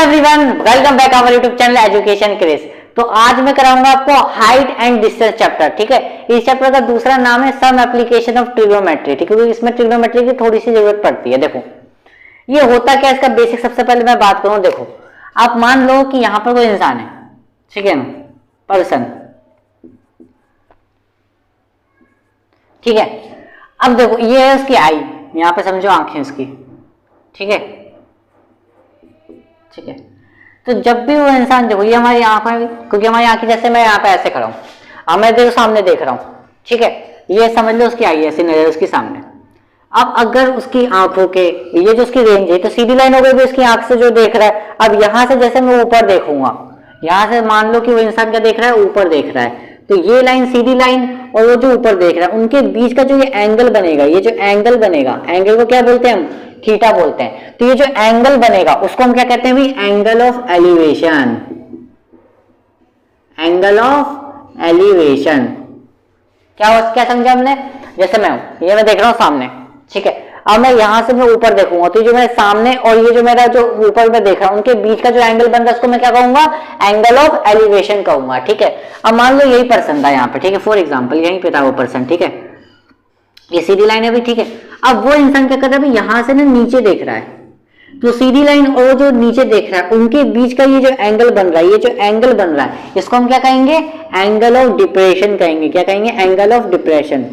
Everyone, welcome back our YouTube channel education craze. तो आज मैं कराऊंगा आपको हाइट एंड डिस्टेंस चैप्टर। ठीक है, इस चैप्टर का दूसरा नाम है सम एप्लीकेशन ऑफ ट्रिग्नोमेट्री। ठीक है, क्योंकि इसमें ट्रिग्नोमेट्री की थोड़ी सी जरूरत पड़ती है। देखो ये होता क्या है, इसका बेसिक सबसे पहले मैं बात करूं। देखो आप मान लो कि यहाँ पर कोई इंसान है, ठीक है ना, पर्सन। ठीक है, अब देखो ये है उसकी आई, यहाँ पे समझो आंखें उसकी। ठीक है, ठीक है। तो जब भी वो इंसान, देखो ये हमारी आंख है, क्योंकि हमारी आंखें, जैसे मैं यहाँ पे ऐसे खड़ा हूं, अब मैं देखो सामने देख रहा हूं। ठीक है, ये समझ लो उसकी आई ऐसी नजर उसकी सामने। अब अगर उसकी आंखों के ये जो उसकी रेंज है, तो सीधी लाइन हो गई उसकी आंख से जो देख रहा है। अब यहां से जैसे मैं ऊपर देखूंगा, यहां से मान लो कि वो इंसान क्या देख रहा है, ऊपर देख रहा है। तो ये लाइन सीधी लाइन और वो जो ऊपर देख रहा है, उनके बीच का जो ये एंगल बनेगा, ये जो एंगल बनेगा, एंगल को क्या बोलते हैं हम, थीटा बोलते हैं। तो ये जो एंगल बनेगा उसको हम क्या कहते हैं भाई, angle of elevation. Angle of elevation क्या समझा हमने। जैसे मैं हूं, ये मैं देख रहा हूं सामने। ठीक है, अब मैं यहां से मैं ऊपर देखूंगा, तो जो मेरे सामने और ये जो मेरा जो ऊपर में देख रहा हूं, उनके बीच का जो एंगल बन रहा है उसको मैं क्या कहूंगा, एंगल ऑफ एलिवेशन कहूंगा। ठीक है, अब मान लो यही पर्सन था यहाँ पे। ठीक है, फॉर एग्जांपल यहीं पे था वो पर्सन। ठीक है, ये सीधी लाइन है भी। ठीक है, अब वो इंसान क्या कर रहा है, यहां से ना नीचे देख रहा है, तो सीधी लाइन और जो नीचे देख रहा है उनके बीच का ये जो एंगल बन रहा है, ये जो एंगल बन रहा है, इसको हम क्या कहेंगे, एंगल ऑफ डिप्रेशन कहेंगे। क्या कहेंगे, एंगल ऑफ डिप्रेशन।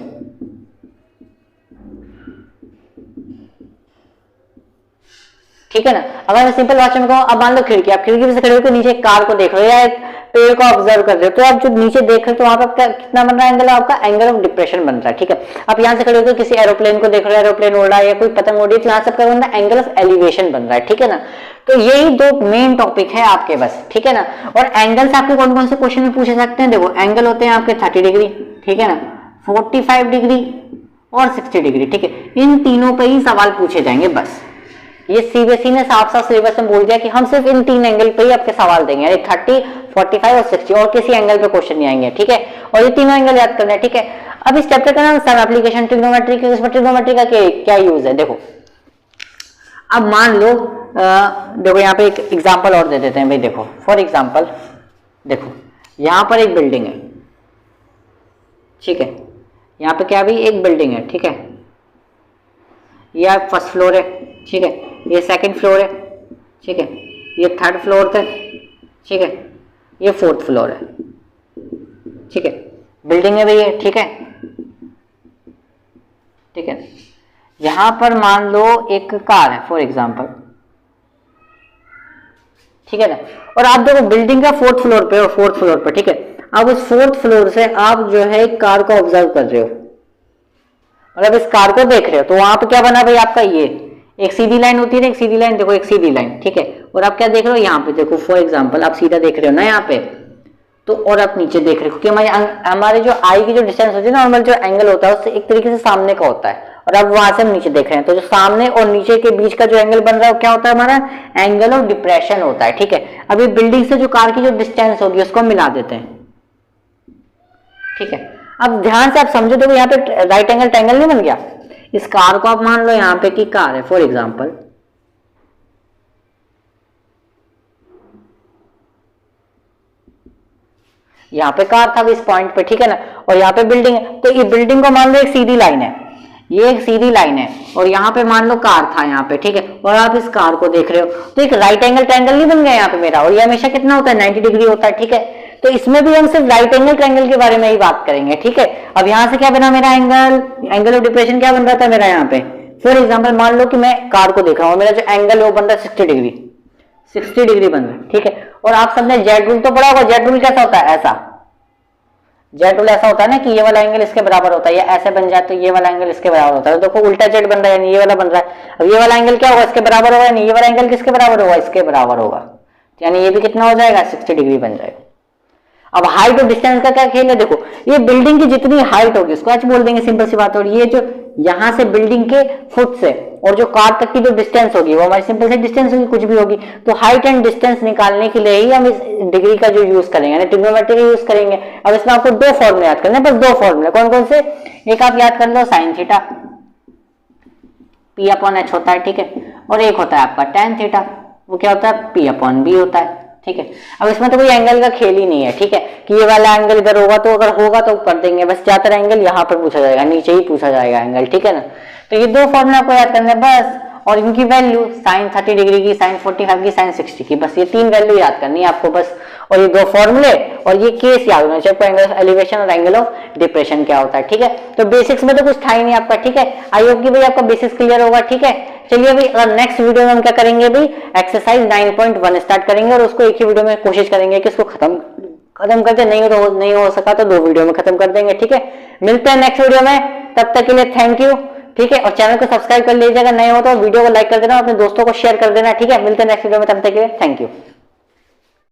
ठीक है ना। अगर मैं सिंपल भाषा में कहूं, अब मान लो खिड़की, आप खिड़की से खड़े होकर नीचे एक कार को देख रहे हो या एक पेड़ को ऑब्जर्व कर रहे हो, तो आप जो नीचे देख रहे हो तो वहां पर कितना बन रहा है एंगल, आपका एंगल ऑफ डिप्रेशन बन रहा है। ठीक है, आप यहाँ से खड़े होकर किसी एरोप्लेन को देख रहे हो, एरोप्लेन उड़ रहा है या कोई पतंग उड़ रही है, तो यहाँ से क्या बन रहा है, एंगल ऑफ एलिवेशन बन रहा है। ठीक है ना, तो यही दो मेन टॉपिक है आपके बस। ठीक है ना, और एंगल्स आपके कौन कौन से क्वेश्चन में पूछे सकते हैं। देखो एंगल होते हैं आपके 30 डिग्री, ठीक है ना, 45 डिग्री और 60 डिग्री। ठीक है, इन तीनों पर ही सवाल पूछे जाएंगे बस। ये सीबीएसई ने साफ साफ सिलेबस में बोल दिया कि हम सिर्फ इन तीन एंगल पे ही आपके सवाल देंगे, यानी 30, 45 और 60, और किसी एंगल पे क्वेश्चन नहीं आएंगे। ठीक है, और ये तीनों एंगल याद करना है। ठीक है, अब इस चैप्टर का नाम सम एप्लीकेशन ट्रिग्नोमेट्री की, इसमें ट्रिग्नोमेट्री का क्या यूज है। देखो अब मान लो देखो यहाँ पे एक एग्जांपल और दे देते हैं भाई। देखो फॉर एग्जांपल, देखो यहाँ पर एक बिल्डिंग है। ठीक है, यहाँ पे क्या भाई, एक बिल्डिंग है। ठीक है, यह फर्स्ट फ्लोर है। ठीक है, ये सेकंड फ्लोर है। ठीक है, ये थर्ड फ्लोर है। ठीक है, ये फोर्थ फ्लोर है। ठीक है, बिल्डिंग है भैया। ठीक है, ठीक है, यहां पर मान लो एक कार है फॉर एग्जांपल। ठीक है ना, और आप देखो बिल्डिंग का फोर्थ फ्लोर पे हो, फोर्थ फ्लोर पे। ठीक है, अब उस फोर्थ फ्लोर से आप जो है कार को ऑब्जर्व कर रहे हो, मतलब इस कार को देख रहे हो। तो वहां पे क्या बना भाई आपका, ये एक सीधी लाइन होती है ना, एक सीधी लाइन। देखो एक सीधी लाइन। ठीक है, और आप क्या देख रहे हो, यहाँ पे देखो फॉर एग्जांपल आप सीधा देख रहे हो ना यहाँ पे, तो और आप नीचे देख रहे हो, क्योंकि हमारे जो आई की जो डिस्टेंस होती है ना, नॉर्मल जो एंगल होता है उससे एक तरीके से सामने का होता है, और अब वहां से हम नीचे देख रहे हैं, तो जो सामने और नीचे के बीच का जो एंगल बन रहा है क्या होता है, हमारा एंगल ऑफ डिप्रेशन होता है। ठीक है, अब ये बिल्डिंग से जो कार की जो डिस्टेंस होगी उसको मिला देते हैं। ठीक है, अब ध्यान से आप समझो, देखो यहाँ पे राइट एंगल ट्रायंगल नहीं बन गया। इस कार को आप मान लो यहाँ पे की कार है फॉर एग्जांपल, यहाँ पे कार था इस पॉइंट पे। ठीक है ना, और यहाँ पे बिल्डिंग है, तो ये बिल्डिंग को मान लो एक सीधी लाइन है, ये एक सीधी लाइन है, और यहाँ पे मान लो कार था यहाँ पे। ठीक है, और आप इस कार को देख रहे हो, तो एक राइट एंगल ट्रायंगल नहीं बन गया यहाँ पे मेरा, और ये हमेशा कितना होता है, 90 डिग्री होता है। ठीक है, तो इसमें भी हम सिर्फ राइट एंगल ट्रायंगल के बारे में ही बात करेंगे। ठीक है, अब यहाँ से क्या बना मेरा एंगल, एंगल ऑफ डिप्रेशन क्या बन रहा था मेरा यहाँ पे। फॉर एग्जाम्पल मान लो कि मैं कार को देख रहा हूँ, मेरा जो एंगल है वो बन रहा है 60 डिग्री, 60 डिग्री बन रहा है। ठीक है, और आप सबने जेड रूल तो पढ़ा होगा। जेड रूल कैसा होता है, ऐसा जेड रूल ऐसा होता है ना कि ये वाला एंगल इसके बराबर होता है, या ऐसे बन जाए तो ये वाला एंगल इसके बराबर होता है। तो देखो उल्टा जेड बन रहा है, यानी ये वाला बन रहा है। अब ये वाला एंगल क्या होगा, इसके बराबर होगा, यानी ये वाला एंगल किसके बराबर होगा, इसके बराबर होगा, यानी ये भी कितना हो जाएगा, 60 डिग्री बन जाएगा। अब हाइट और डिस्टेंस का क्या खेल है, देखो ये बिल्डिंग की जितनी हाइट होगी उसको आज बोल देंगे, सिंपल सी बात। और ये जो यहां से बिल्डिंग के फुट से और जो कार तक की जो डिस्टेंस होगी वो हमारी सिंपल सी डिस्टेंस होगी, कुछ भी होगी। तो हाइट एंड डिस्टेंस निकालने के लिए ही हम इस डिग्री का जो यूज करेंगे, यानी ट्रिग्नोमेट्री का यूज करेंगे। अब इसमें आपको दो फॉर्मूले याद करने, बस दो फॉर्मूले। कौन कौन से, एक आप याद कर लो साइन थीटा, P/H होता है। ठीक है, और एक होता है आपका tan थीटा, वो क्या होता है, P अपॉन B होता है। ठीक है, अब इसमें तो कोई एंगल का खेल ही नहीं है। ठीक है, कि ये वाला एंगल इधर होगा तो अगर होगा तो कर देंगे, बस ज्यादातर एंगल यहाँ पर पूछा जाएगा, नीचे ही पूछा जाएगा एंगल। ठीक है ना, तो ये दो फॉर्मूला आपको याद करना है बस, और इनकी वैल्यू साइन 30 डिग्री की, साइन 45 की, साइन 60 की, बस ये तीन वैल्यू याद करनी है आपको बस। और ये दो फॉर्मूले और ये केस याद होना चाहिए, एंगल ऑफ एलिवेशन और एंगल ऑफ डिप्रेशन क्या होता है। ठीक है, तो बेसिक्स में तो कुछ था ही नहीं आपका। ठीक है, आई होप कि भाई आपका बेसिक्स क्लियर होगा। ठीक है, चलिए भाई अगर नेक्स्ट वीडियो में हम क्या करेंगे भाई, एक्सरसाइज 9.1 स्टार्ट करेंगे और उसको एक ही वीडियो में कोशिश करेंगे कि उसको खत्म करते, नहीं हो सका तो 2 वीडियो में खत्म कर देंगे। ठीक है, मिलते हैं नेक्स्ट वीडियो में, तब तक के लिए थैंक यू। ठीक है, और चैनल को सब्सक्राइब कर लीजिएगा, नए हो तो वीडियो को लाइक कर देना, अपने दोस्तों को शेयर कर देना। ठीक है, मिलते हैं नेक्स्ट वीडियो में, तब तक के लिए थैंक यू।